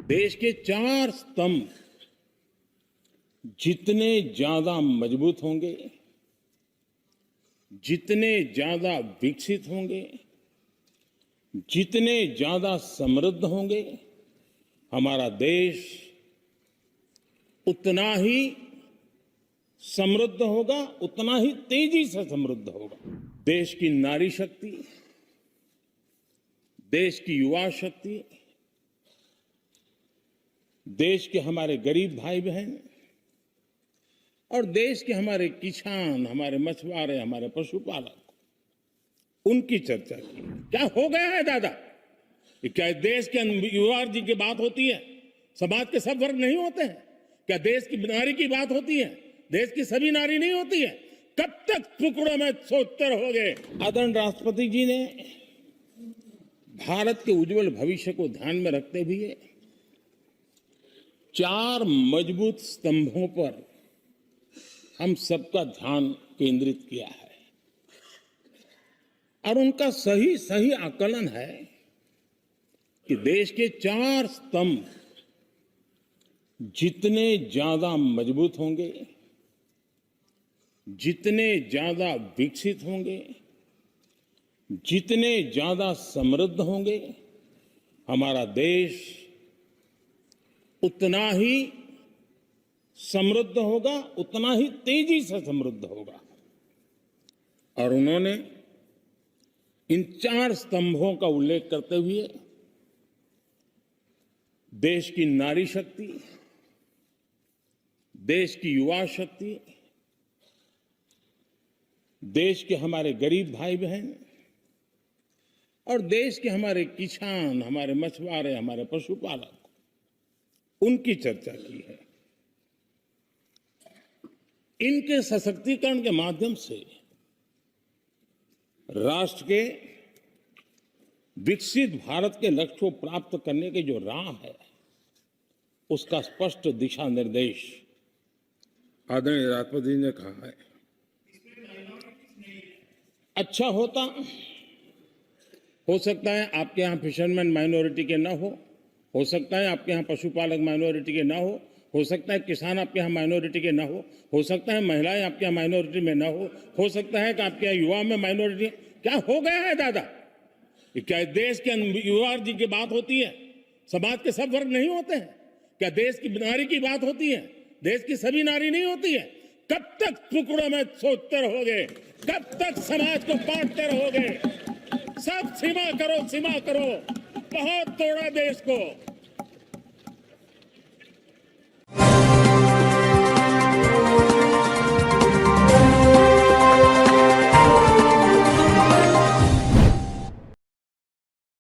देश के चार स्तंभ जितने ज्यादा मजबूत होंगे, जितने ज्यादा विकसित होंगे, जितने ज्यादा समृद्ध होंगे, हमारा देश उतना ही समृद्ध होगा, उतना ही तेजी से समृद्ध होगा। देश की नारी शक्ति, देश की युवा शक्ति, देश के हमारे गरीब भाई बहन और देश के हमारे किसान, हमारे मछुआरे, हमारे पशुपालक, उनकी चर्चा की। क्या हो गया है दादा? क्या देश के युवा जी की बात होती है? समाज के सब वर्ग नहीं होते हैं? क्या देश की नारी की बात होती है? देश की सभी नारी नहीं होती है? कब तक टुकड़ों में सोचते रहोगे? आदरणीय राष्ट्रपति जी ने भारत के उज्जवल भविष्य को ध्यान में रखते हुए 4 मजबूत स्तंभों पर हम सबका ध्यान केंद्रित किया है और उनका सही आकलन है कि देश के 4 स्तंभ जितने ज्यादा मजबूत होंगे, जितने ज्यादा विकसित होंगे, जितने ज्यादा समृद्ध होंगे, हमारा देश उतना ही समृद्ध होगा, उतना ही तेजी से समृद्ध होगा। और उन्होंने इन 4 स्तंभों का उल्लेख करते हुए देश की नारी शक्ति, देश की युवा शक्ति, देश के हमारे गरीब भाई बहन और देश के हमारे किसान, हमारे मछुआरे, हमारे पशुपालक, उनकी चर्चा की है। इनके सशक्तिकरण के माध्यम से राष्ट्र के विकसित भारत के लक्ष्य को प्राप्त करने की जो राह है, उसका स्पष्ट दिशा निर्देश आदरणीय राष्ट्रपति जी ने कहा है। अच्छा हो सकता है आपके यहाँ फिशरमैन माइनॉरिटी के ना हो सकता है आपके यहाँ पशुपालक माइनॉरिटी के ना हो सकता है किसान आपके यहाँ माइनॉरिटी के ना हो सकता है महिलाएं आपके यहाँ माइनॉरिटी में ना हो सकता है कि आपके यहाँ युवा में माइनॉरिटी। क्या हो गया है दादा? क्या देश के युवा जी की बात होती है? समाज के सब वर्ग नहीं होते हैं? क्या देश की नारी की बात होती है? देश की सभी नारी नहीं होती है? कब तक टुकड़ों में सोचते रहोगे? कब तक समाज को बांटते रहोगे? सब सीमा करो, बहुत तोड़ा देश को।